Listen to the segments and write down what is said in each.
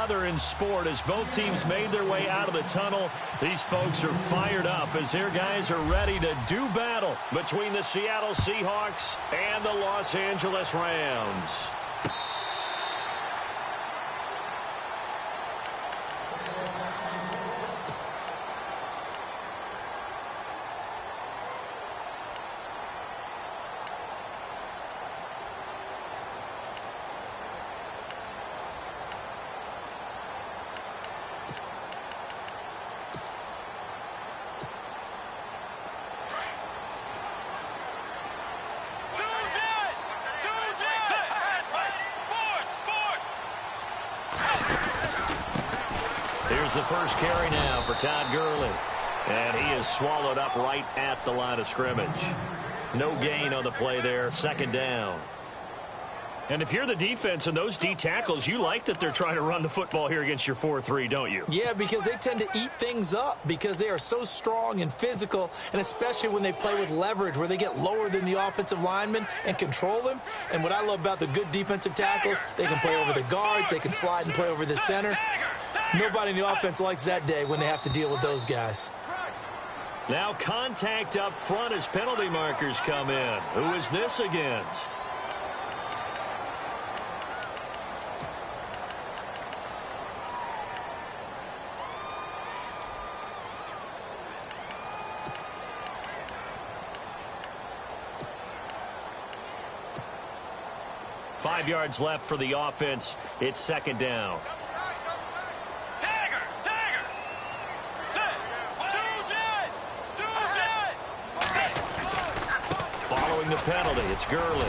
another in sport as both teams made their way out of the tunnel. These folks are fired up as their guys are ready to do battle between the Seattle Seahawks and the Los Angeles Rams. Here's the first carry now for Todd Gurley. And he is swallowed up right at the line of scrimmage. No gain on the play there. Second down. And if you're the defense and those D tackles, you like that they're trying to run the football here against your 4-3, don't you? Yeah, because they tend to eat things up because they are so strong and physical, and especially when they play with leverage where they get lower than the offensive linemen and control them. And what I love about the good defensive tackles, they can play over the guards, they can slide and play over the center. Nobody in the offense likes that day when they have to deal with those guys. Now contact up front as penalty markers come in. Who is this against? Five yards left for the offense. It's second down. Following the penalty, it's Gurley.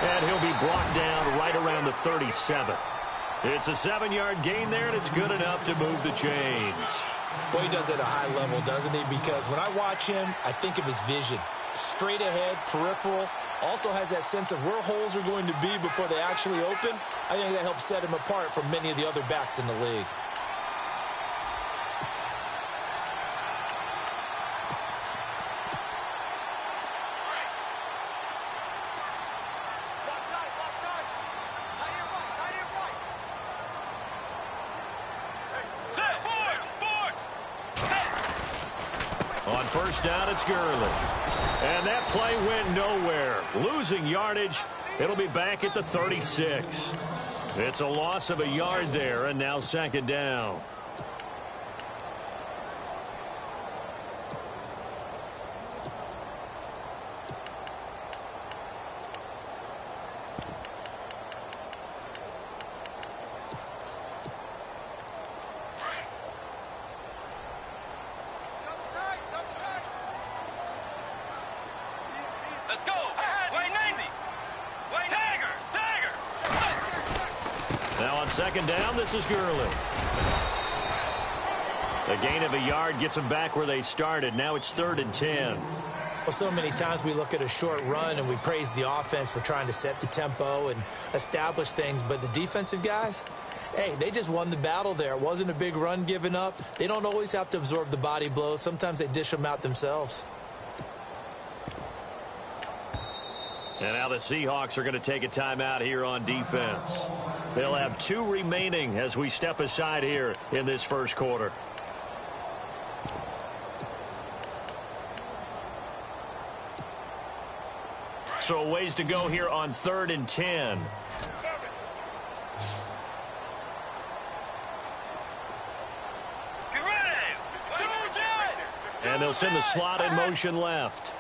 And he'll be brought down right around the 37. It's a 7-yard gain there, and it's good enough to move the chains. Boy, he does it at a high level, doesn't he? Because when I watch him, I think of his vision. Straight ahead, peripheral. Also has that sense of where holes are going to be before they actually open. I think that helps set him apart from many of the other backs in the league. On first down, it's Gurley. And that play went nowhere. Losing yardage. It'll be back at the 36. It's a loss of a yard there, and now second down. Second down, this is Gurley. The gain of a yard gets them back where they started. Now it's 3rd and 10. Well, so many times we look at a short run and we praise the offense for trying to set the tempo and establish things. But the defensive guys, hey, they just won the battle there. It wasn't a big run given up. They don't always have to absorb the body blows. Sometimes they dish them out themselves. And now the Seahawks are going to take a timeout here on defense. They'll have 2 remaining as we step aside here in this first quarter. So a ways to go here on 3rd and 10. And they'll send the slot in motion left.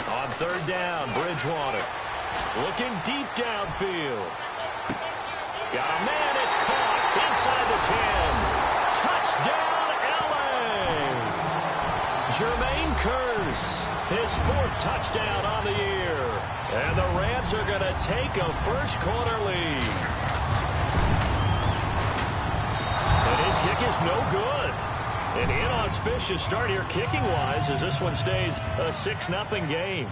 On 3rd down, Bridgewater. Looking deep downfield. Got a man, it's caught inside the 10. Touchdown, LA! Jermaine Kearse, his 4th touchdown on the year. And the Rams are going to take a first-quarter lead. And his kick is no good. An inauspicious start here kicking-wise as this one stays a 6-0 game.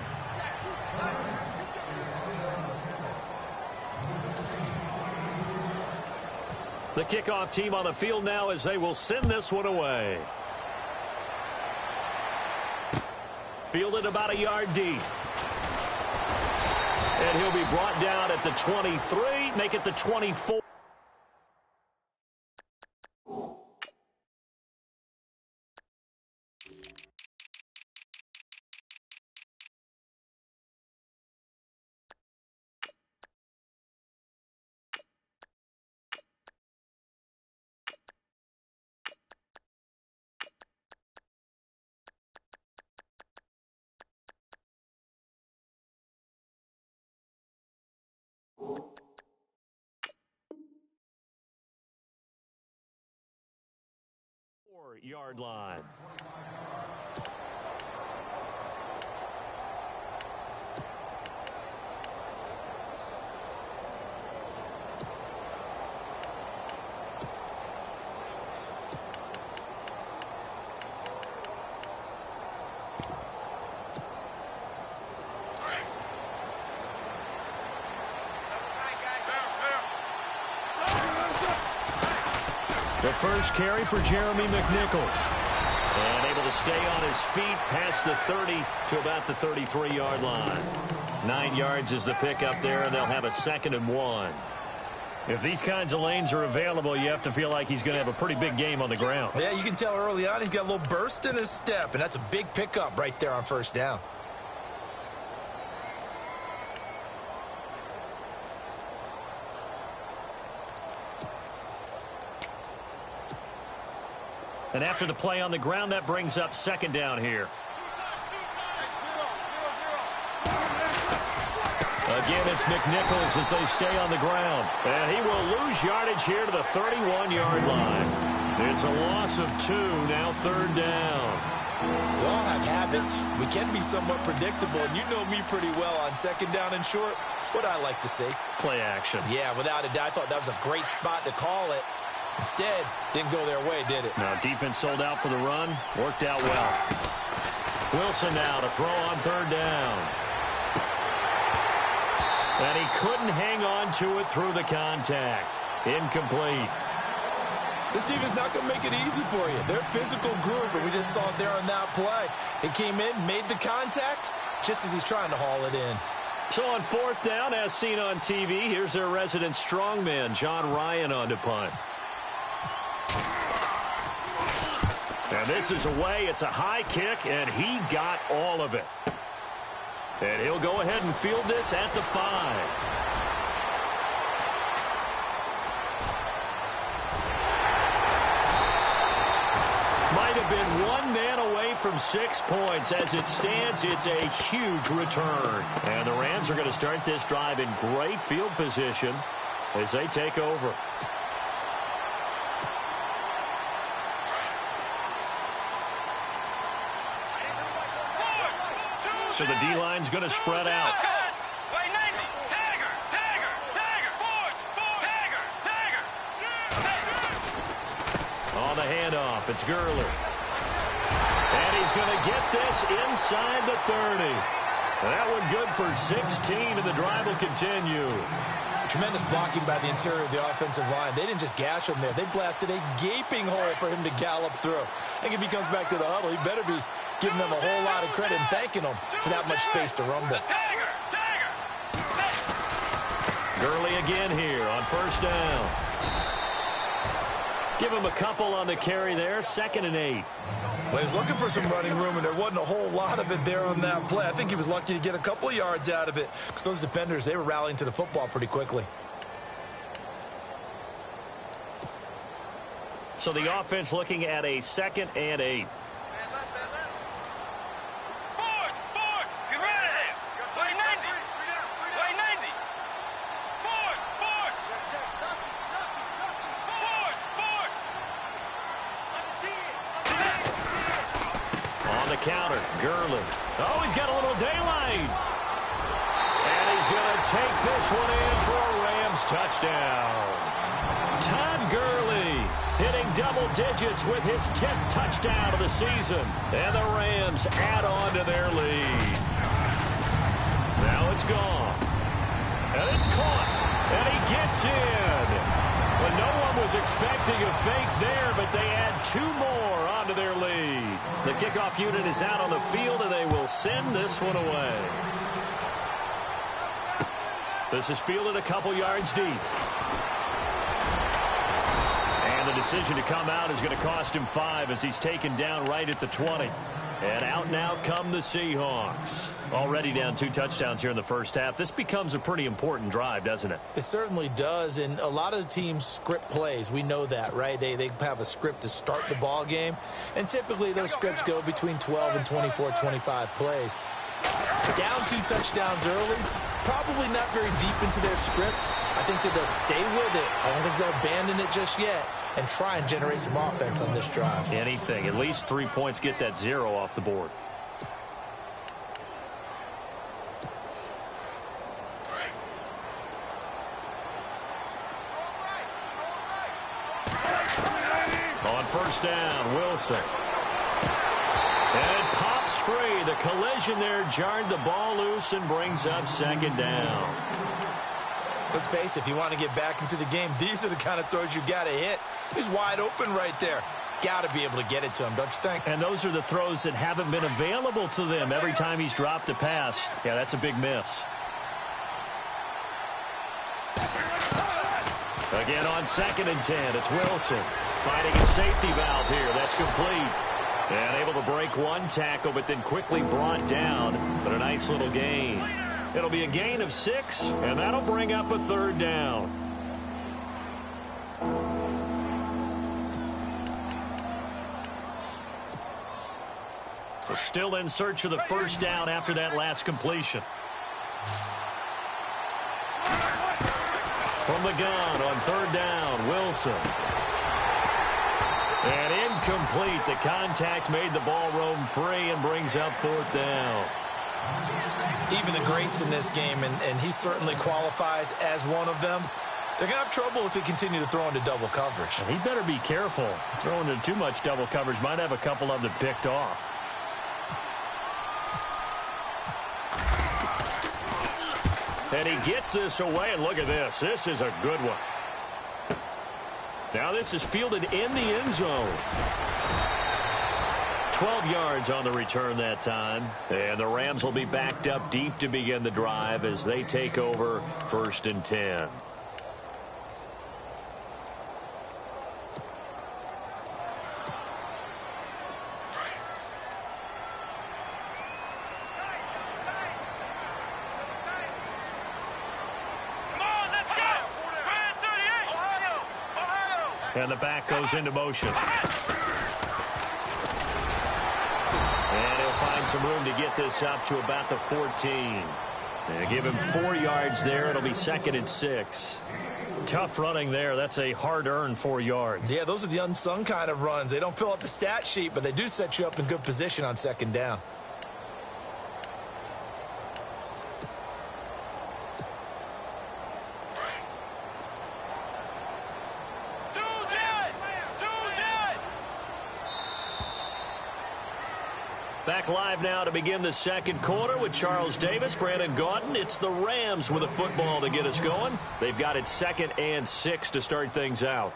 The kickoff team on the field now as they will send this one away. Fielded about a yard deep. And he'll be brought down at the 23, make it the 24. Yard line. The first carry for Jeremy McNichols. And able to stay on his feet past the 30 to about the 33-yard line. 9 yards is the pickup there, and they'll have a 2nd and 1. If these kinds of lanes are available, you have to feel like he's going to have a pretty big game on the ground. Yeah, you can tell early on he's got a little burst in his step, and that's a big pickup right there on first down. And after the play on the ground, that brings up 2nd down here. Again, it's McNichols as they stay on the ground. And he will lose yardage here to the 31-yard line. It's a loss of 2, now 3rd down. We all have habits. We can be somewhat predictable, and you know me pretty well on 2nd down and short. What I like to say? Play action. Yeah, without a doubt. I thought that was a great spot to call it. Instead, didn't go their way, did it? Now, defense sold out for the run. Worked out well. Wilson now to throw on 3rd down. And he couldn't hang on to it through the contact. Incomplete. This team is not going to make it easy for you. They're a physical group, and we just saw it there on that play. He came in, made the contact, just as he's trying to haul it in. So on 4th down, as seen on TV, here's their resident strongman, John Ryan, on to punt. And this is away. It's a high kick, and he got all of it. And he'll go ahead and field this at the 5. Might have been 1 man away from 6 points. As it stands, it's a huge return. And the Rams are going to start this drive in great field position as they take over. So the D-line's going to spread out. On the handoff, it's Gurley. And he's going to get this inside the 30. That one good for 16, and the drive will continue. Tremendous blocking by the interior of the offensive line. They didn't just gash him there. They blasted a gaping hole for him to gallop through. I think if he comes back to the huddle, he better be giving them a whole lot of credit and thanking them for that much space to rumble. Gurley again here on 1st down. Give him a couple on the carry there. 2nd and 8. Well, he was looking for some running room, and there wasn't a whole lot of it there on that play. I think he was lucky to get a couple of yards out of it because those defenders, they were rallying to the football pretty quickly. So the offense looking at a 2nd and 8. Counter, Gurley. Oh, he's got a little daylight. And he's going to take this one in for a Rams touchdown. Todd Gurley hitting double digits with his 10th touchdown of the season. And the Rams add on to their lead. Now it's gone. And it's caught. And he gets in. Well, no one was expecting a fake there, but they add 2 more onto their lead. The kickoff unit is out on the field, and they will send this one away. This is fielded a couple yards deep. And the decision to come out is going to cost him 5 as he's taken down right at the 20. And out now come the Seahawks. Already down 2 touchdowns here in the first half. This becomes a pretty important drive, doesn't it? It certainly does, and a lot of the teams script plays. We know that, right? They have a script to start the ball game, and typically those scripts go between 12 and 24, 25 plays. Down 2 touchdowns early, probably not very deep into their script. I think that they'll stay with it. I don't think they'll abandon it just yet and try and generate some offense on this drive. Anything. At least 3 points, get that 0 off the board. On first down, Wilson. And it pops free. The collision there jarred the ball loose and brings up second down. Let's face it, if you want to get back into the game, these are the kind of throws you got to hit. He's wide open right there. Got to be able to get it to him, don't you think? And those are the throws that haven't been available to them every time he's dropped a pass. Yeah, that's a big miss. Again on 2nd and 10, it's Wilson. Finding a safety valve here. That's complete. And able to break 1 tackle, but then quickly brought down. But a nice little gain. It'll be a gain of 6, and that'll bring up a 3rd down. We're still in search of the first down after that last completion. From the gun on 3rd down, Wilson. And incomplete. The contact made the ball roam free and brings up 4th down. Even the greats in this game, and he certainly qualifies as one of them, they're going to have trouble if they continue to throw into double coverage. And he better be careful. Throwing into too much double coverage might have a couple of them picked off. And he gets this away, and look at this. This is a good one. Now this is fielded in the end zone. 12 yards on the return that time. And the Rams will be backed up deep to begin the drive as they take over 1st and 10. And the back goes into motion. And he'll find some room to get this up to about the 14. And give him 4 yards there. It'll be 2nd and 6. Tough running there. That's a hard-earned 4 yards. Yeah, those are the unsung kind of runs. They don't fill up the stat sheet, but they do set you up in good position on 2nd down. Back live now to begin the 2nd quarter with Charles Davis, Brandon Gaudin. It's the Rams with a football to get us going. They've got it 2nd and 6 to start things out.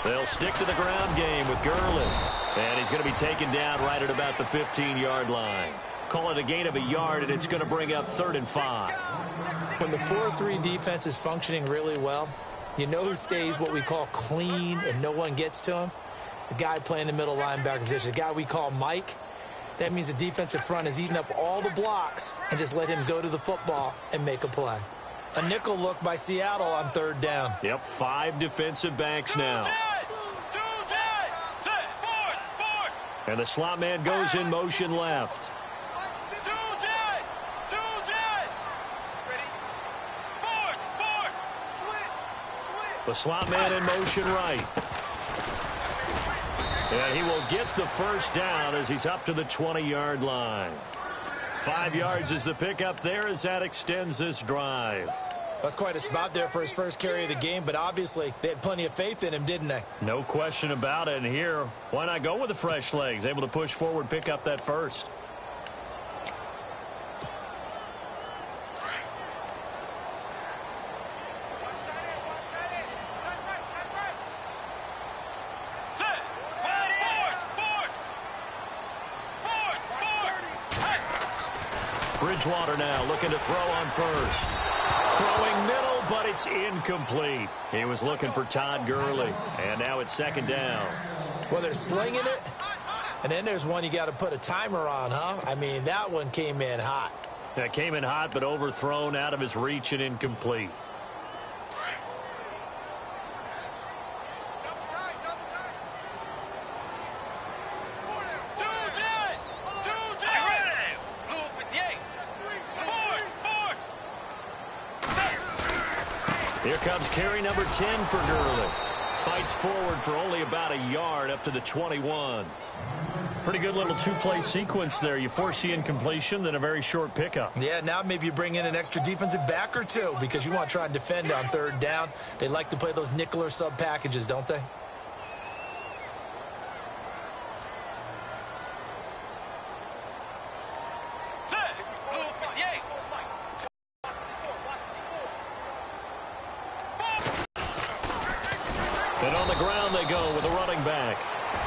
They'll stick to the ground game with Gurley. And he's going to be taken down right at about the 15-yard line. Call it a gain of a yard, and it's going to bring up 3rd and 5. When the 4-3 defense is functioning really well, you know who stays what we call clean and no one gets to him? The guy playing the middle linebacker position, the guy we call Mike. That means the defensive front is eating up all the blocks and just let him go to the football and make a play. A nickel look by Seattle on 3rd down. Yep, 5 defensive backs now. And the slot man goes in motion left. The slot man in motion right. And he will get the first down as he's up to the 20-yard line. 5 yards is the pickup there as that extends this drive. That's quite a spot there for his first carry of the game, but obviously they had plenty of faith in him, didn't they? No question about it. And here, why not go with the fresh legs? Able to push forward, pick up that first. Bridgewater now looking to throw on first. Throwing middle, but it's incomplete. He was looking for Todd Gurley, and now it's second down. Well, they're slinging it, and then there's one you got to put a timer on, huh? I mean, that one came in hot. That came in hot, but overthrown out of his reach and incomplete. Here comes carry number 10 for Gurley. Fights forward for only about a yard up to the 21. Pretty good little two-play sequence there. You force the incompletion, then a very short pickup. Yeah, now maybe you bring in an extra defensive back or two because you want to try and defend on third down. They like to play those nickel or sub packages, don't they? And on the ground they go with a running back.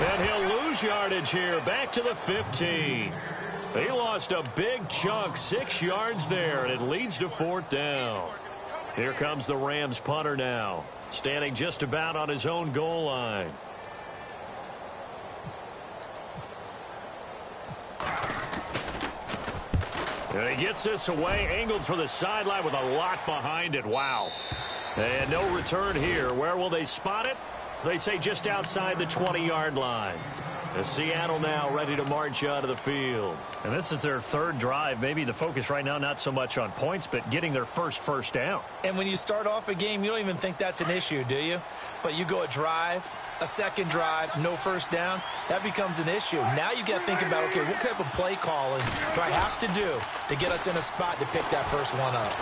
And he'll lose yardage here, back to the 15. He lost a big chunk, 6 yards there, and it leads to fourth down. Here comes the Rams punter now, standing just about on his own goal line. And he gets this away, angled for the sideline with a lot behind it. Wow. And no return here. Where will they spot it? They say just outside the 20-yard line. The Seattle now ready to march out of the field. And this is their third drive. Maybe the focus right now not so much on points, but getting their first down. And when you start off a game, you don't even think that's an issue, do you? But you go a drive, a second drive, no first down, that becomes an issue. Now you got to think about, okay, what type of play calling do I have to do to get us in a spot to pick that first one up?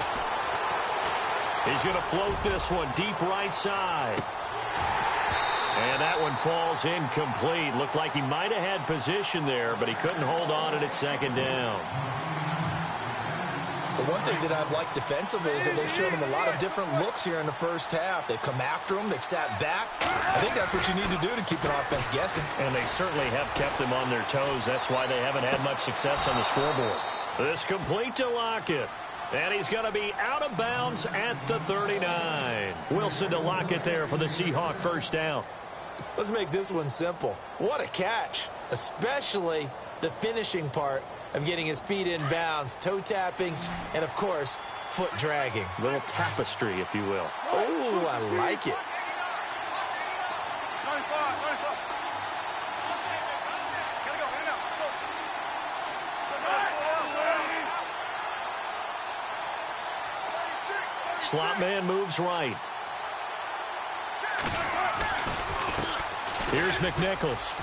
He's going to float this one deep right side. And that one falls incomplete. Looked like he might have had position there, but he couldn't hold on at second down. The one thing that I've liked defensively is that they've shown him a lot of different looks here in the first half. They've come after him. They've sat back. I think that's what you need to do to keep an offense guessing. And they certainly have kept them on their toes. That's why they haven't had much success on the scoreboard. This complete to Lockett. And he's going to be out of bounds at the 39. Wilson to Lockett there for the Seahawk first down. Let's make this one simple. What a catch, especially the finishing part of getting his feet in bounds, toe tapping, and, of course, foot dragging. A little tapestry, if you will. Oh, I like it. Slot man moves right. Here's McNichols.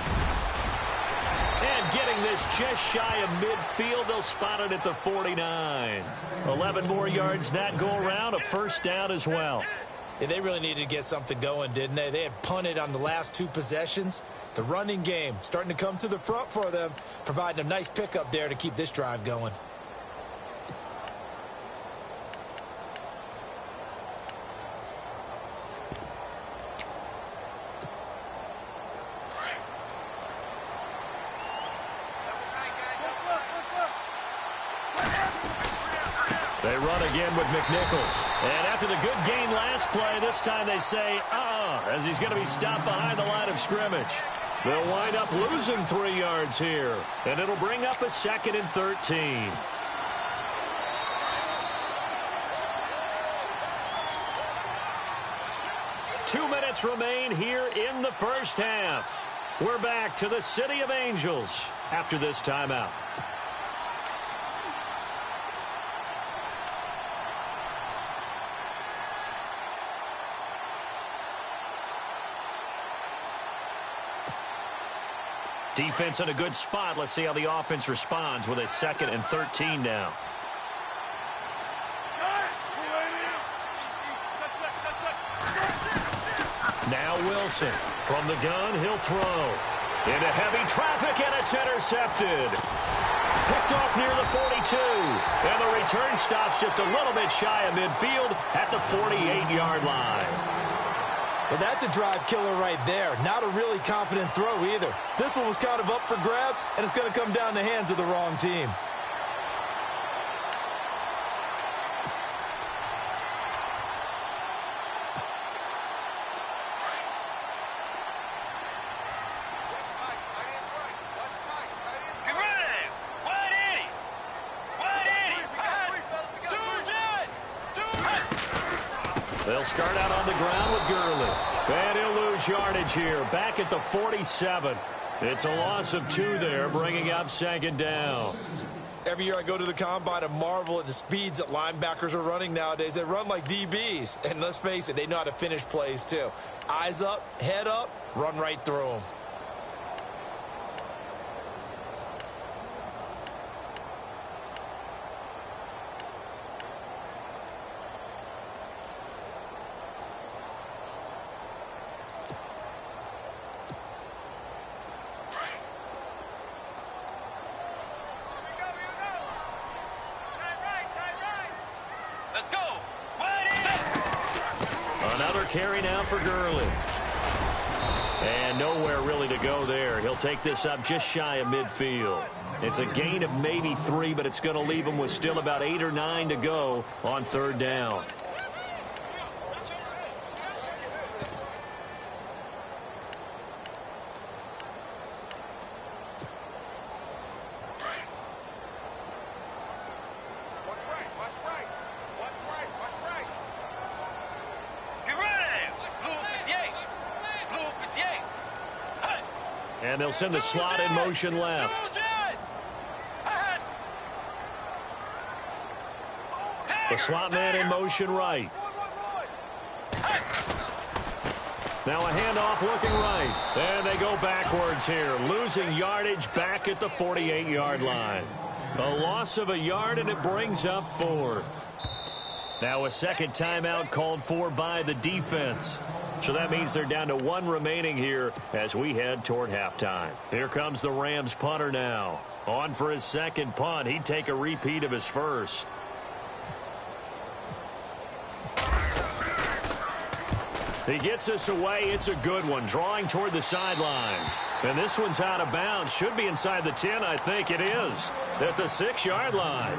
And getting this just shy of midfield, they'll spot it at the 49. 11 more yards that go around, a first down as well. Yeah, they really needed to get something going, didn't they? They had punted on the last 2 possessions. The running game starting to come to the front for them, providing a nice pickup there to keep this drive going. They run again with McNichols. And after the good gain last play, this time they say, as he's going to be stopped behind the line of scrimmage. They'll wind up losing 3 yards here. And it'll bring up a 2nd and 13. Two minutes remain here in the first half. We're back to the City of Angels after this timeout. Defense in a good spot. Let's see how the offense responds with a 2nd and 13 now. Now Wilson from the gun. He'll throw into heavy traffic, and it's intercepted. Picked off near the 42, and the return stops just a little bit shy of midfield at the 48-yard line. Well, that's a drive killer right there. Not a really confident throw either. This one was kind of up for grabs, and it's going to come down the hands of the wrong team. They'll start out on the ground with Gurley. And he'll lose yardage here. Back at the 47. It's a loss of 2 there, bringing up 2nd down. Every year I go to the combine and marvel at the speeds that linebackers are running nowadays. They run like DBs. And let's face it, they know how to finish plays too. Eyes up, head up, run right through them. Another carry now for Gurley. And nowhere really to go there. He'll take this up just shy of midfield. It's a gain of maybe 3, but it's going to leave him with still about 8 or 9 to go on 3rd down. And they'll send the slot in motion left. The slot man in motion right. Now a handoff looking right. And they go backwards here, losing yardage back at the 48-yard line. A loss of a yard, and it brings up 4th. Now a 2nd timeout called for by the defense. So that means they're down to 1 remaining here as we head toward halftime. Here comes the Rams punter now. On for his 2nd punt. He'd take a repeat of his 1st. He gets us away. It's a good one, drawing toward the sidelines. And this one's out of bounds. Should be inside the 10, I think it is. At the 6-yard line.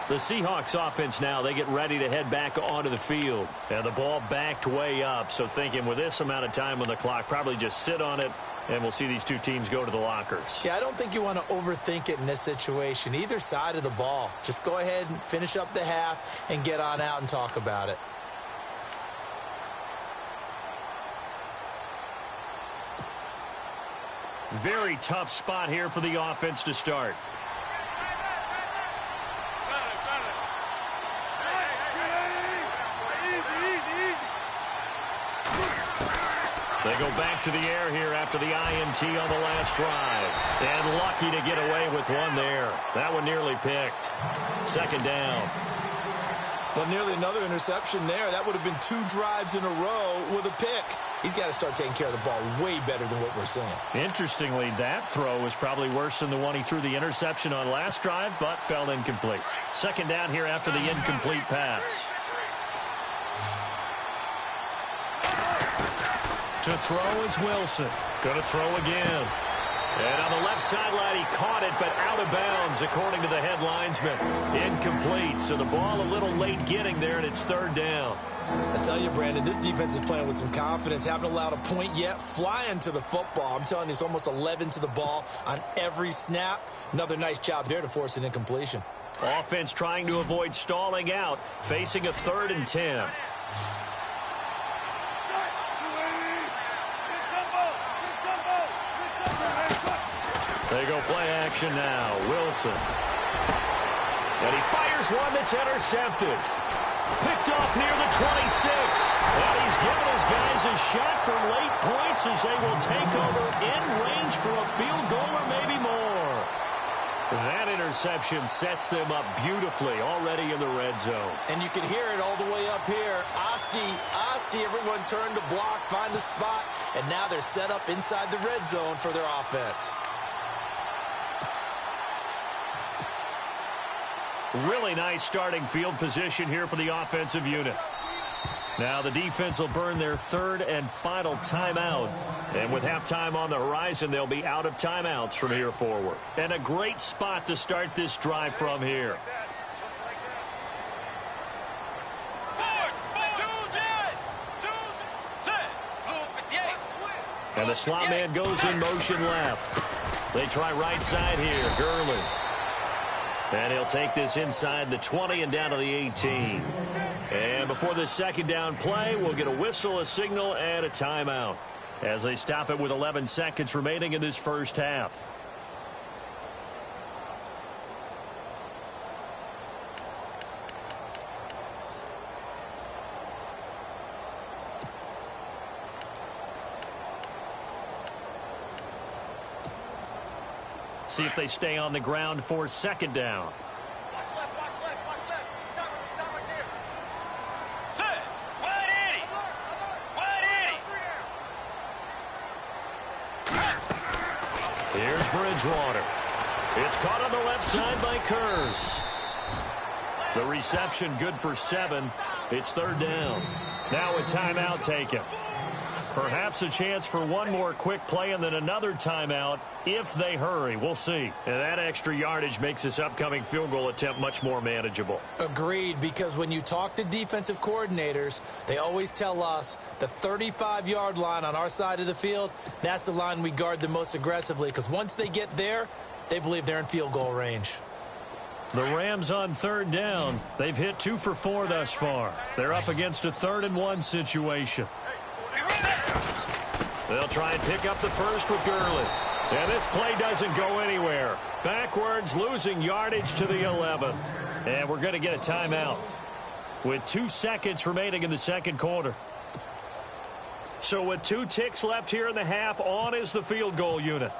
The Seahawks offense now, they get ready to head back onto the field. And the ball backed way up, so thinking with this amount of time on the clock, probably just sit on it, and we'll see these 2 teams go to the lockers. Yeah, I don't think you want to overthink it in this situation. Either side of the ball. Just go ahead and finish up the half and get on out and talk about it. Very tough spot here for the offense to start. They go back to the air here after the INT on the last drive. And lucky to get away with one there. That one nearly picked. 2nd down. Well, nearly another interception there. That would have been 2 drives in a row with a pick. He's got to start taking care of the ball way better than what we're seeing. Interestingly, that throw was probably worse than the one he threw the interception on last drive, but fell incomplete. 2nd down here after the incomplete pass. To throw is Wilson. Going to throw again. And on the left sideline, he caught it, but out of bounds, according to the head linesman. Incomplete. So the ball a little late getting there, and it's 3rd down. I tell you, Brandon, this defense is playing with some confidence. Haven't allowed a point yet. Flying to the football. I'm telling you, it's almost 11 to the ball on every snap. Another nice job there to force an incompletion. Offense trying to avoid stalling out, facing a 3rd and 10. They go play action now. Wilson. And he fires one that's intercepted. Picked off near the 26. And he's given his guys a shot for late points as they will take over in range for a field goal or maybe more. That interception sets them up beautifully already in the red zone. And you can hear it all the way up here. Oski, everyone turned to block, find a spot, and now they're set up inside the red zone for their offense. Really nice starting field position here for the offensive unit. Now the defense will burn their third and final timeout. And with halftime on the horizon, they'll be out of timeouts from here forward. And a great spot to start this drive from here. And the slot man goes in motion left. They try right side here. Gurley. And he'll take this inside the 20 and down to the 18. And before the second down play, we'll get a whistle, a signal, and a timeout as they stop it with 11 seconds remaining in this first half. See if they stay on the ground for second down. Here's Bridgewater. It's caught on the left side by Kurz. The reception good for 7. It's third down. Now a timeout taken. Perhaps a chance for one more quick play and then another timeout if they hurry. We'll see. And that extra yardage makes this upcoming field goal attempt much more manageable. Agreed, because when you talk to defensive coordinators, they always tell us the 35-yard line on our side of the field, that's the line we guard the most aggressively, because once they get there, they believe they're in field goal range. The Rams on third down. They've hit 2 for 4 thus far. They're up against a 3rd and 1 situation. They'll try and pick up the first with Gurley. And this play doesn't go anywhere. Backwards, losing yardage to the 11. And we're going to get a timeout with 2 seconds remaining in the second quarter. So with 2 ticks left here in the half, on is the field goal unit.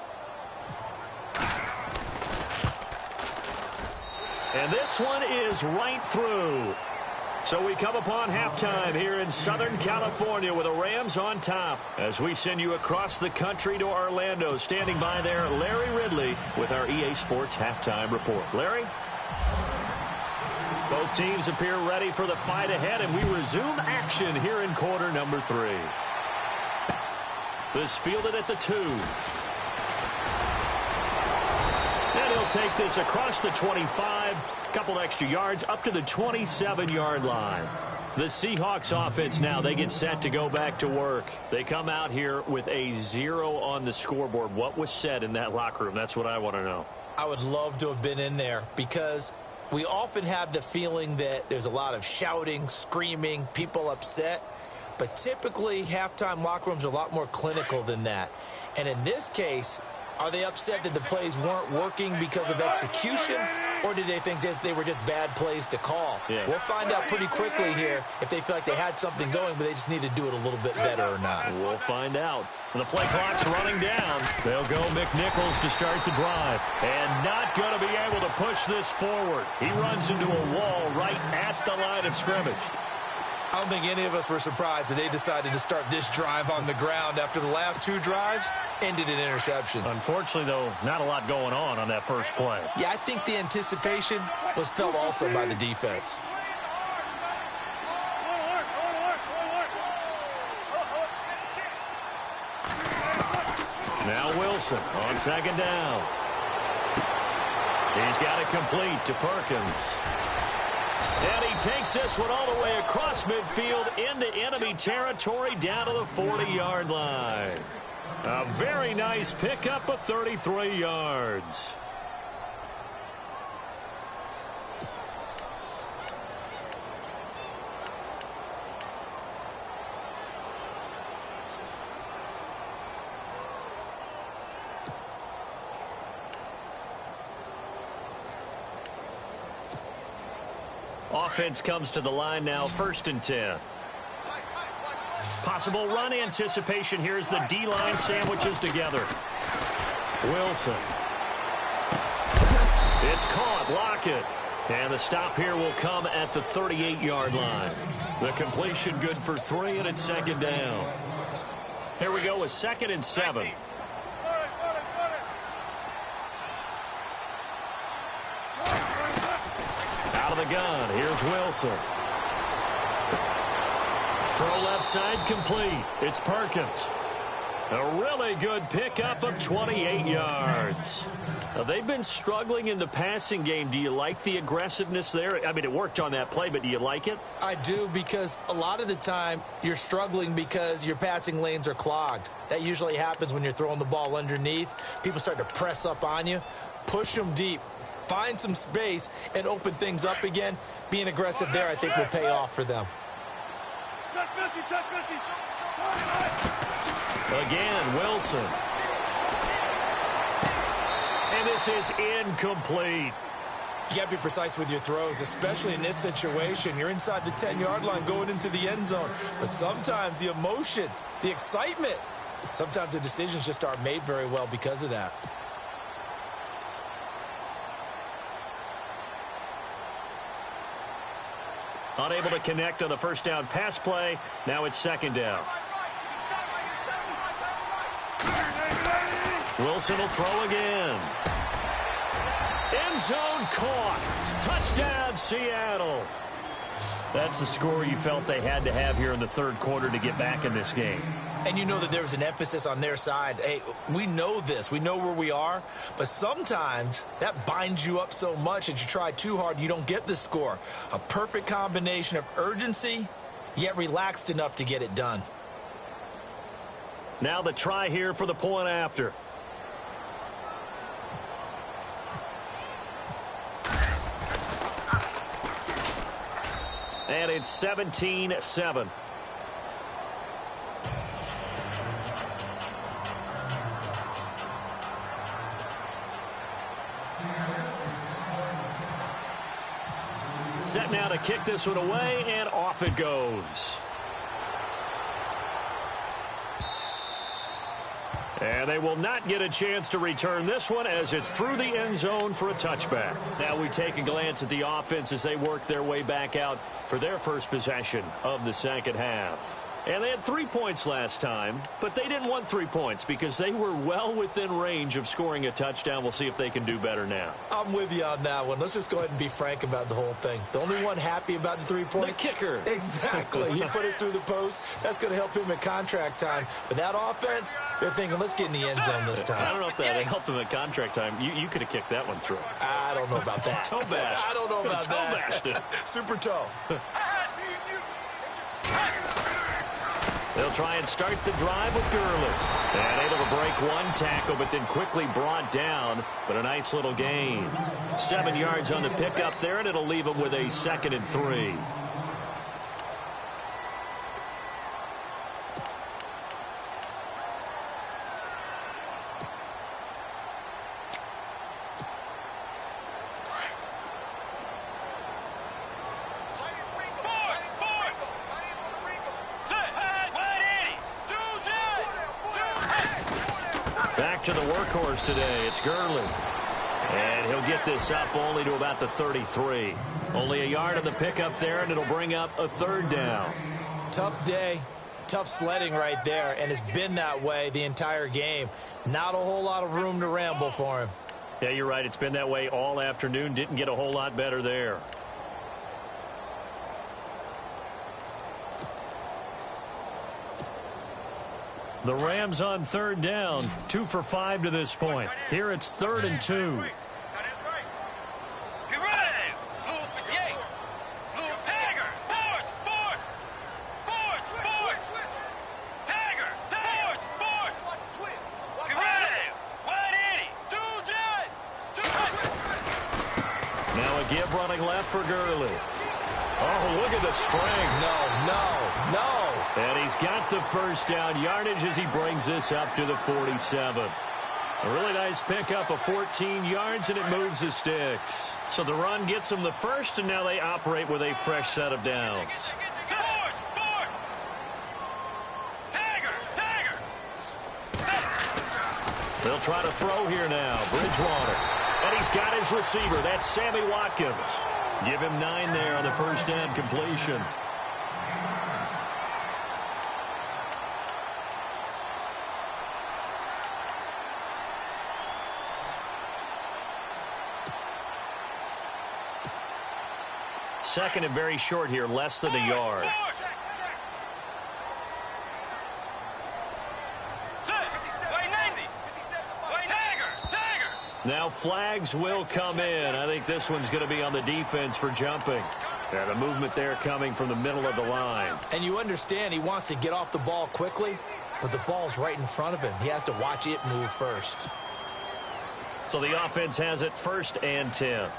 And this one is right through. So we come upon halftime here in Southern California with the Rams on top as we send you across the country to Orlando. Standing by there, Larry Ridley with our EA Sports Halftime Report. Larry? Both teams appear ready for the fight ahead, and we resume action here in quarter number 3. This fielded at the 2. And he'll take this across the 25. Couple extra yards up to the 27-yard line. The Seahawks offense now, they get set to go back to work. They come out here with a 0 on the scoreboard. What was said in that locker room? That's what I want to know. I would love to have been in there because we often have the feeling that there's a lot of shouting, screaming, people upset. But typically, halftime locker rooms are a lot more clinical than that. And in this case, are they upset that the plays weren't working because of execution, or did they think they were just bad plays to call? Yeah. We'll find out pretty quickly here if they feel like they had something going, but they just need to do it a little bit better or not. We'll find out. The play clock's running down. They'll go McNichols to start the drive. And not going to be able to push this forward. He runs into a wall right at the line of scrimmage. I don't think any of us were surprised that they decided to start this drive on the ground after the last 2 drives ended in interceptions. Unfortunately, though, not a lot going on that first play. Yeah, I think the anticipation was felt also by the defense. Now Wilson on second down. He's got it complete to Perkins. And he takes this one all the way across midfield into enemy territory down to the 40-yard line. A very nice pickup of 33 yards. Offense comes to the line now, 1st and 10. Possible run anticipation here as the D-line sandwiches together. Wilson. It's caught. Lockett. And the stop here will come at the 38-yard line. The completion good for 3, and it's 2nd down. Here we go with 2nd and 7. Out of the gun. Here's Wilson. Throw left side complete. It's Perkins. A really good pickup of 28 yards. Now, they've been struggling in the passing game. Do you like the aggressiveness there? I mean, it worked on that play, but do you like it? I do, because a lot of the time you're struggling because your passing lanes are clogged. That usually happens when you're throwing the ball underneath. People start to press up on you. Push them deep. Find some space and open things up again. Being aggressive there, I think, will pay off for them. Again, Wilson. And this is incomplete. You got to be precise with your throws, especially in this situation. You're inside the 10-yard line going into the end zone. But sometimes the emotion, the excitement, sometimes the decisions just aren't made very well because of that. Unable to connect on the first down pass play. Now it's 2nd down. Wilson will throw again. End zone caught. Touchdown, Seattle. That's the score you felt they had to have here in the 3rd quarter to get back in this game. And you know that there was an emphasis on their side. Hey, we know this. We know where we are. But sometimes that binds you up so much that you try too hard, you don't get the score. A perfect combination of urgency, yet relaxed enough to get it done. Now the try here for the point after. And it's 17-7. Set now to kick this one away, and off it goes. And they will not get a chance to return this one as it's through the end zone for a touchback. Now we take a glance at the offense as they work their way back out for their first possession of the 2nd half. And they had 3 points last time, but they didn't want 3 points because they were well within range of scoring a touchdown. We'll see if they can do better now. I'm with you on that one. Let's just go ahead and be frank about the whole thing. The only one happy about the 3-point? The kicker. Exactly. He put it through the post. That's going to help him at contract time. But that offense, they're thinking, let's get in the end zone this time. I don't know if that helped him at contract time. You could have kicked that one through. I don't know about that. Toe bash. I don't know about toe that. Bashed it. Super toe. They'll try and start the drive with Gurley. And able to break one tackle, but then quickly brought down. But a nice little gain. 7 yards on the pickup there, and it'll leave him with a 2nd and 3. To the workhorse today, it's Gurley. And he'll get this up only to about the 33. Only a yard on the pickup there, and it'll bring up a 3rd down. Tough day, tough sledding right there, and it's been that way the entire game. Not a whole lot of room to ramble for him. Yeah, you're right. It's been that way all afternoon. Didn't get a whole lot better there. The Rams on 3rd down, 2 for 5 to this point. Here it's 3rd and 2. Now a give running left for Gurley. Oh, look at the strength. No. And he's got the first down yardage as he brings this up to the 47. A really nice pickup of 14 yards, and it moves the sticks. So the run gets them the first, and now they operate with a fresh set of downs. They'll try to throw here now. Bridgewater. And he's got his receiver. That's Sammy Watkins. Give him 9 there on the first down completion. Second and very short here, less than a yard. Now flags will come in. I think this one's going to be on the defense for jumping. Yeah, the movement there coming from the middle of the line. And you understand he wants to get off the ball quickly, but the ball's right in front of him. He has to watch it move first. So the offense has it 1st and 10.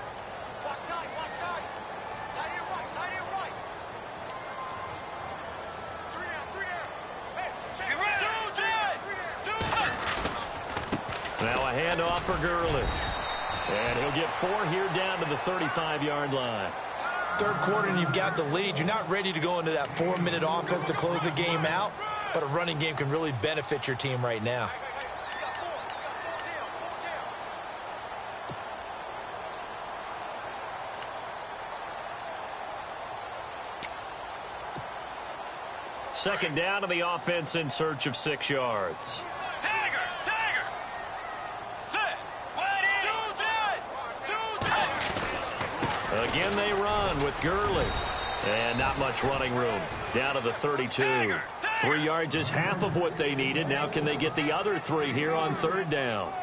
Now a handoff for Gurley. And he'll get 4 here down to the 35-yard line. Third quarter and you've got the lead. You're not ready to go into that 4-minute offense to close the game out, but a running game can really benefit your team right now. Second down to the offense in search of 6 yards. Again, they run with Gurley. And not much running room. Down to the 32. 3 yards is half of what they needed. Now can they get the other 3 here on 3rd down?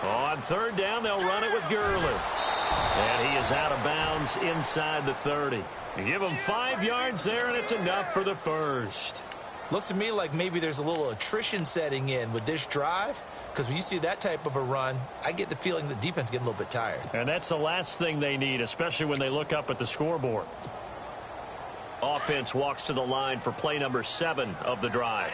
On 3rd down, they'll run it with Gurley. And he is out of bounds inside the 30. You give him 5 yards there, and it's enough for the first. Looks to me like maybe there's a little attrition setting in with this drive, because when you see that type of a run, I get the feeling the defense getting a little bit tired. And that's the last thing they need, especially when they look up at the scoreboard. Offense walks to the line for play number 7 of the drive.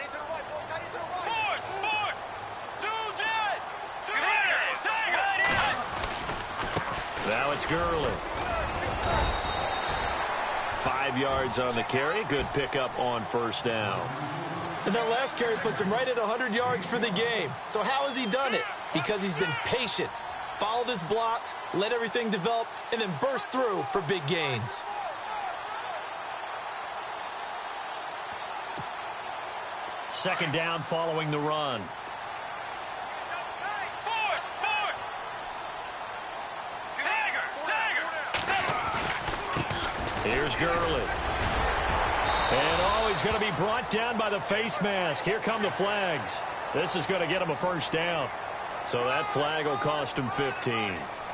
Now it's Gurley. 5 yards on the carry. Good pickup on 1st down. And that last carry puts him right at 100 yards for the game. So how has he done it? Because he's been patient, followed his blocks, let everything develop, and then burst through for big gains. Second down following the run. Here's Gurley. And he's going to be brought down by the face mask. Here come the flags. This is going to get him a 1st down. So that flag will cost him 15.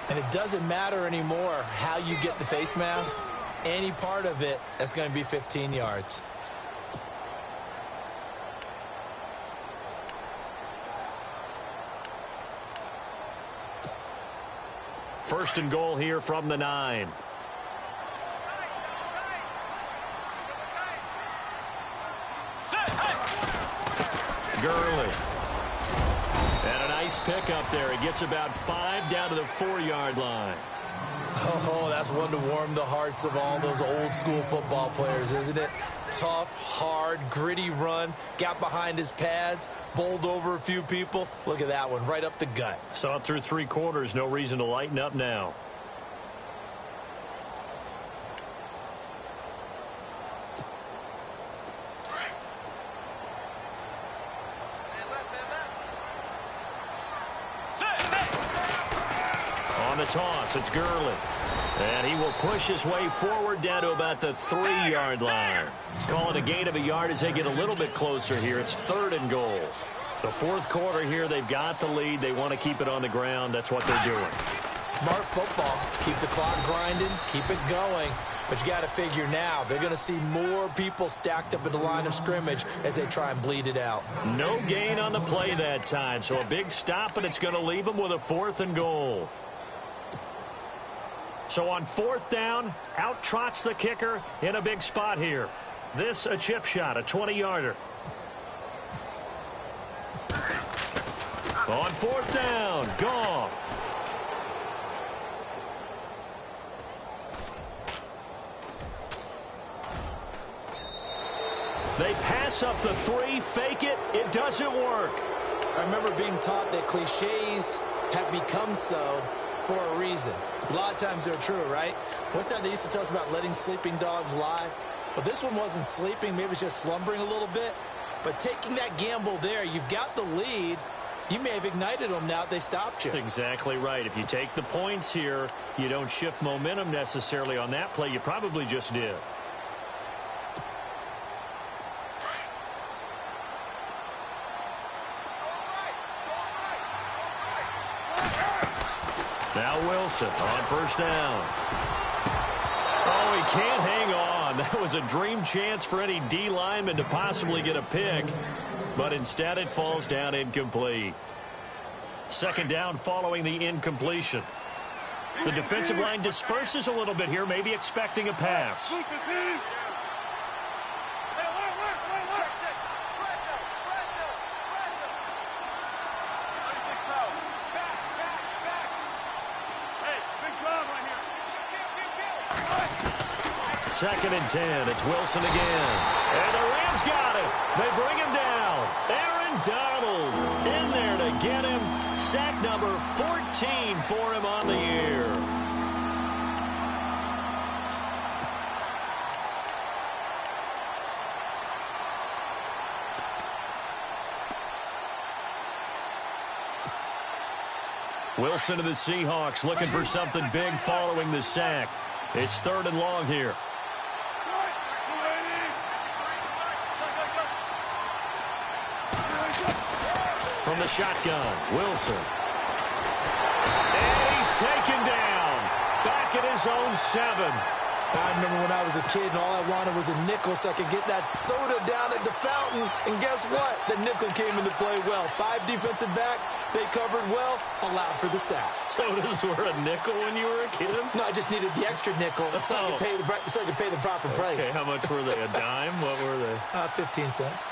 And it doesn't matter anymore how you get the face mask. Any part of it, that's going to be 15 yards. First and goal here from the 9. Gurley. And a nice pickup there. He gets about 5 down to the 4-yard line. Oh, that's one to warm the hearts of all those old school football players, isn't it? Tough, hard, gritty run. Got behind his pads, bowled over a few people. Look at that one, right up the gut. Saw it through 3 quarters. No reason to lighten up now. The toss, it's Gurley. And he will push his way forward down to about the 3-yard line. Call it a gain of a yard as they get a little bit closer here. It's 3rd and goal. The 4th quarter here, they've got the lead. They want to keep it on the ground. That's what they're doing. Smart football. Keep the clock grinding. Keep it going. But you got to figure now, they're going to see more people stacked up at the line of scrimmage as they try and bleed it out. No gain on the play that time. So a big stop, and it's going to leave them with a 4th and goal. So on 4th down, out trots the kicker in a big spot here. This a chip shot, a 20-yarder. On fourth down, Goff. They pass up the 3, fake it. It doesn't work. I remember being taught that cliches have become so for a reason. A lot of times they're true, right? What's that they used to tell us about letting sleeping dogs lie? Well, this one wasn't sleeping. Maybe it was just slumbering a little bit. But taking that gamble there, you've got the lead. You may have ignited them now if they stopped you. That's exactly right. If you take the points here, you don't shift momentum necessarily on that play. You probably just did. Now Wilson on first down. Oh, he can't hang on. That was a dream chance for any D lineman to possibly get a pick. But instead it falls down incomplete. Second down following the incompletion. The defensive line disperses a little bit here, maybe expecting a pass. Second and 10. It's Wilson again. And the Rams got it. They bring him down. Aaron Donald in there to get him. Sack number 14 for him on the year. Wilson of the Seahawks looking for something big following the sack. It's third and long here. From the shotgun, Wilson. And he's taken down. Back at his own 7. I remember when I was a kid and all I wanted was a nickel so I could get that soda down at the fountain. And guess what? The nickel came into play well. 5 defensive backs. They covered well. Allowed for the sacks. Sodas were a nickel when you were a kid? No, I just needed the extra nickel so I could pay the proper price. Okay, how much were they? A dime? What were they? 15 cents.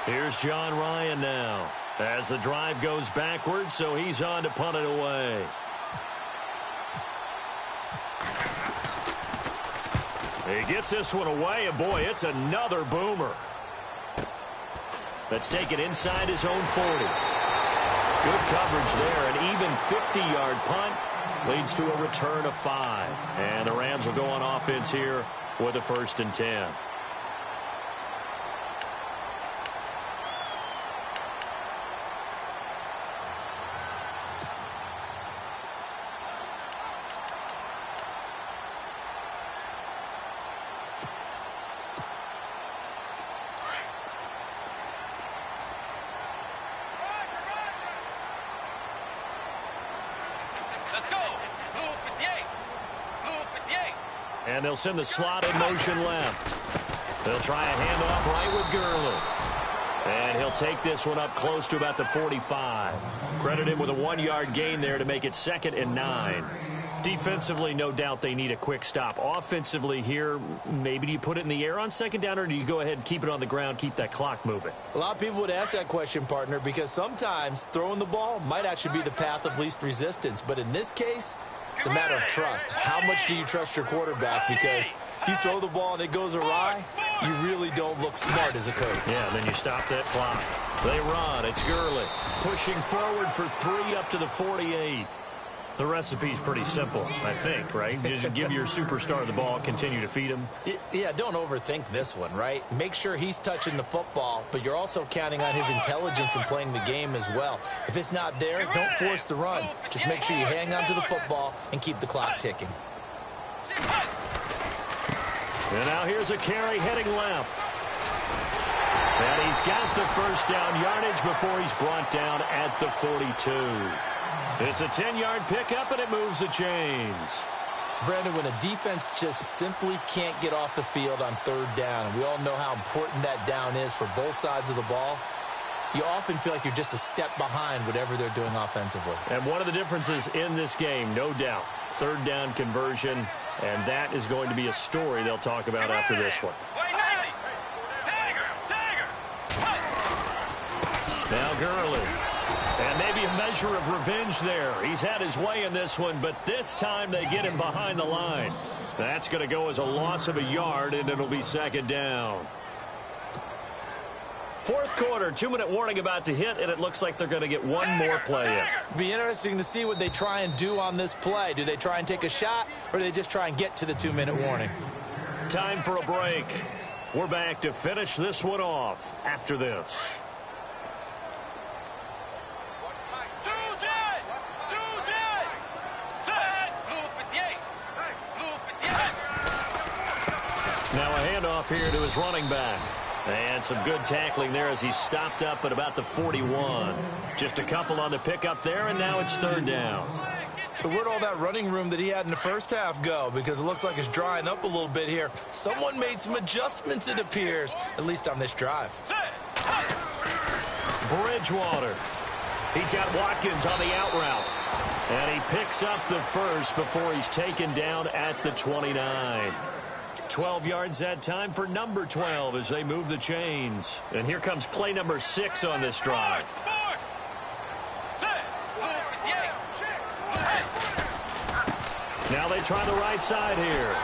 Here's John Ryan now. As the drive goes backwards, so he's on to punt it away. He gets this one away, and boy, it's another boomer. Let's take it inside his own 40. Good coverage there. An even 50-yard punt leads to a return of 5. And the Rams will go on offense here with a 1st and 10. And they'll send the slot in motion left. They'll try a handoff right with Gurley. And he'll take this one up close to about the 45. Credit him with a 1-yard gain there to make it 2nd and 9. Defensively, no doubt they need a quick stop. Offensively here, maybe do you put it in the air on 2nd down, or do you go ahead and keep it on the ground, keep that clock moving? A lot of people would ask that question, partner, because sometimes throwing the ball might actually be the path of least resistance. But in this case, it's a matter of trust. How much do you trust your quarterback? Because you throw the ball and it goes awry, you really don't look smart as a coach. Yeah, then you stop that clock. They run. It's Gurley pushing forward for 3 up to the 48. The recipe's pretty simple, I think, right? Just give your superstar the ball, continue to feed him. Yeah, don't overthink this one, right? Make sure he's touching the football, but you're also counting on his intelligence in playing the game as well. If it's not there, don't force the run. Just make sure you hang on to the football and keep the clock ticking. And now here's a carry heading left. And he's got the 1st down yardage before he's brought down at the 42. It's a 10-yard pickup, and it moves the chains. Brandon, when a defense just simply can't get off the field on 3rd down, and we all know how important that down is for both sides of the ball, you often feel like you're just a step behind whatever they're doing offensively. And one of the differences in this game, no doubt, 3rd down conversion, and that is going to be a story they'll talk about after this one. chunk early. And maybe a measure of revenge there. He's had his way in this one, but this time they get him behind the line. That's going to go as a loss of a yard, and it'll be second down. Fourth quarter, 2-minute warning about to hit, and it looks like they're going to get one more play in. Be interesting to see what they try and do on this play. Do they try and take a shot, or do they just try and get to the 2-minute warning? Time for a break. We're back to finish this one off after this. Now a handoff here to his running back. And some good tackling there as he stopped up at about the 41. Just a couple on the pickup there, and now it's third down. So where'd all that running room that he had in the first half go? Because it looks like it's drying up a little bit here. Someone made some adjustments, it appears, at least on this drive. Bridgewater. He's got Watkins on the out route. And he picks up the first before he's taken down at the 29. 12 yards that time for number 12 as they move the chains. And here comes play number 6 on this drive. Now they try the right side here.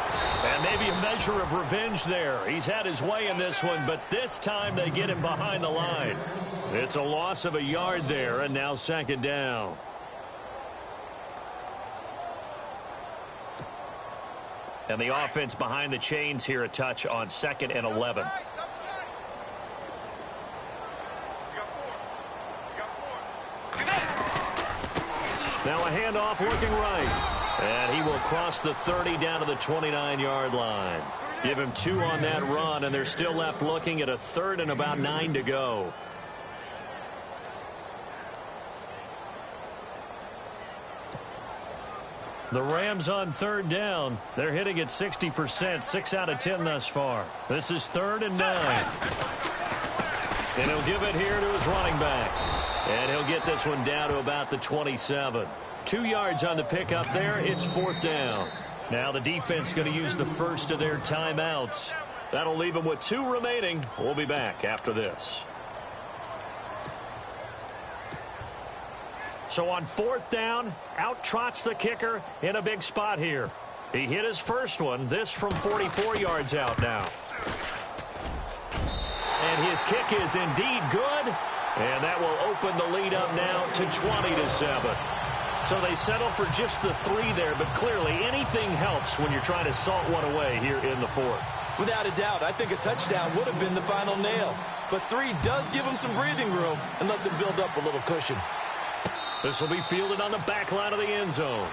And maybe a measure of revenge there. He's had his way in this one, but this time they get him behind the line. It's a loss of a yard there, and now second down. And the offense behind the chains here a touch on 2nd and 11. Now a handoff looking right. And he will cross the 30 down to the 29-yard line. Give him 2 on that run, and they're still left looking at a 3rd and about 9 to go. The Rams on 3rd down. They're hitting at 60%, 6 out of 10 thus far. This is 3rd and 9. And he'll give it here to his running back. And he'll get this one down to about the 27. 2 yards on the pickup there. It's 4th down. Now the defense going to use the first of their timeouts. That'll leave them with 2 remaining. We'll be back after this. So on 4th down, out trots the kicker in a big spot here. He hit his first one, this from 44 yards out now. And his kick is indeed good, and that will open the lead up now to 20-7. So they settle for just the 3 there, but clearly anything helps when you're trying to salt one away here in the 4th. Without a doubt, I think a touchdown would have been the final nail. But 3 does give him some breathing room and lets him build up a little cushion. This will be fielded on the back line of the end zone.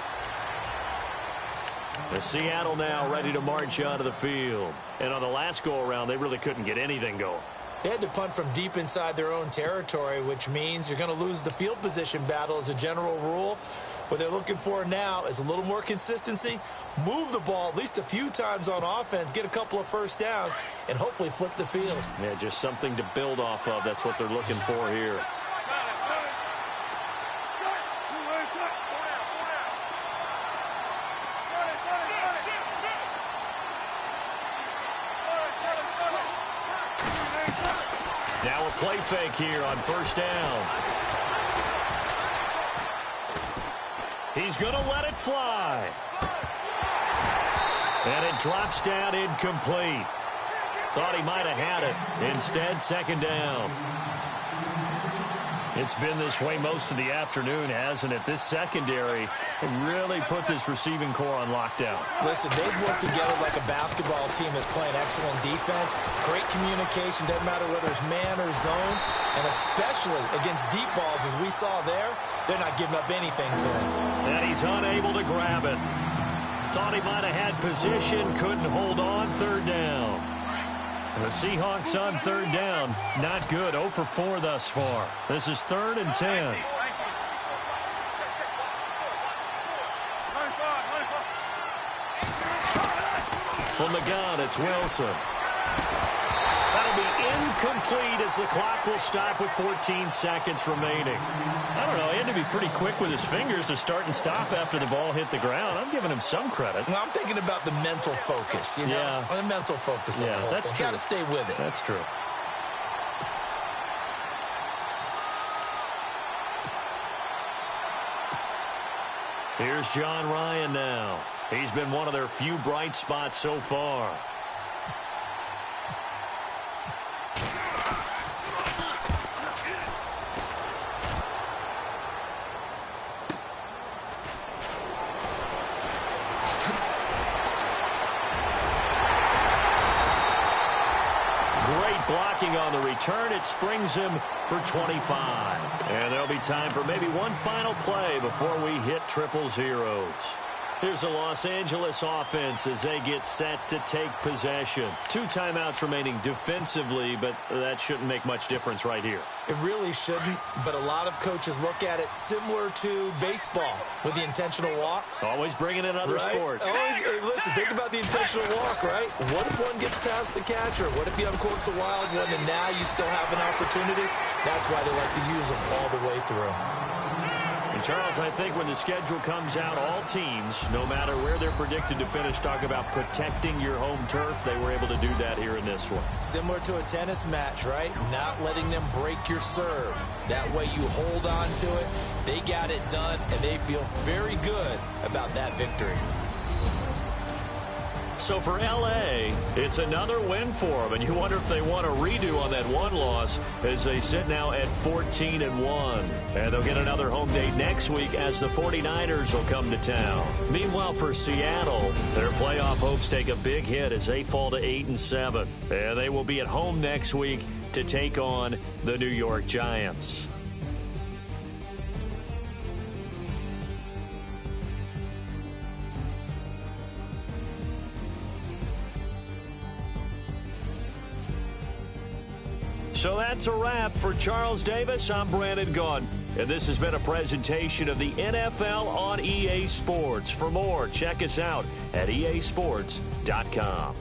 The Seattle now ready to march onto the field. And on the last go-around, they really couldn't get anything going. They had to punt from deep inside their own territory, which means you're going to lose the field position battle as a general rule. What they're looking for now is a little more consistency, move the ball at least a few times on offense, get a couple of first downs, and hopefully flip the field. Yeah, just something to build off of. That's what they're looking for here. Now a play fake here on 1st down. He's going to let it fly. And it drops down incomplete. Thought he might have had it. Instead, 2nd down. It's been this way most of the afternoon, hasn't it? This secondary really put this receiving core on lockdown. Listen, they've worked together like a basketball team that's playing excellent defense. Great communication, doesn't matter whether it's man or zone. And especially against deep balls, as we saw there, they're not giving up anything to him. And he's unable to grab it. Thought he might have had position, couldn't hold on, 3rd down. And the Seahawks on 3rd down, not good, 0 for 4 thus far. This is 3rd and 10. From the gun, it's Wilson. That'll be incomplete as the clock will stop with 14 seconds remaining. I don't know, he had to be pretty quick with his fingers to start and stop after the ball hit the ground. I'm giving him some credit. Well, I'm thinking about the mental focus, you know? Yeah. The mental focus. Yeah, that's true. Got to stay with it. That's true. Here's John Ryan now. He's been one of their few bright spots so far. Blocking on the return, it springs him for 25. And there'll be time for maybe one final play before we hit triple zeros. Here's the Los Angeles offense as they get set to take possession. 2 timeouts remaining defensively, but that shouldn't make much difference right here. It really shouldn't, but a lot of coaches look at it similar to baseball with the intentional walk. Always bringing in other sports. Hey, listen, think about the intentional walk, right? What if one gets past the catcher? What if he uncorks a wild one and now you still have an opportunity? That's why they like to use them all the way through. And Charles, I think when the schedule comes out, all teams, no matter where they're predicted to finish, talk about protecting your home turf. They were able to do that here in this one. Similar to a tennis match, right? Not letting them break your serve. That way you hold on to it. They got it done, and they feel very good about that victory. So for L.A., it's another win for them, and you wonder if they want a redo on that one loss as they sit now at 14-1. And they'll get another home date next week as the 49ers will come to town. Meanwhile, for Seattle, their playoff hopes take a big hit as they fall to 8-7. And they will be at home next week to take on the New York Giants. So that's a wrap. For Charles Davis, I'm Brandon Gaudin. And this has been a presentation of the NFL on EA Sports. For more, check us out at easports.com.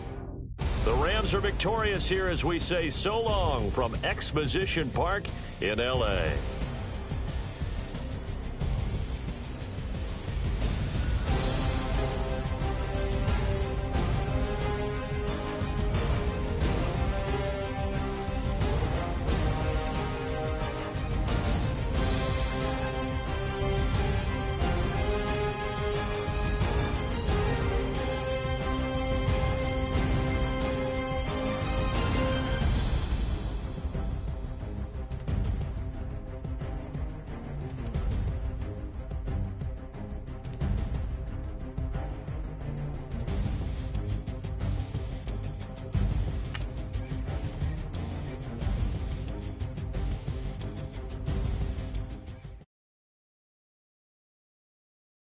The Rams are victorious here as we say so long from Exposition Park in L.A.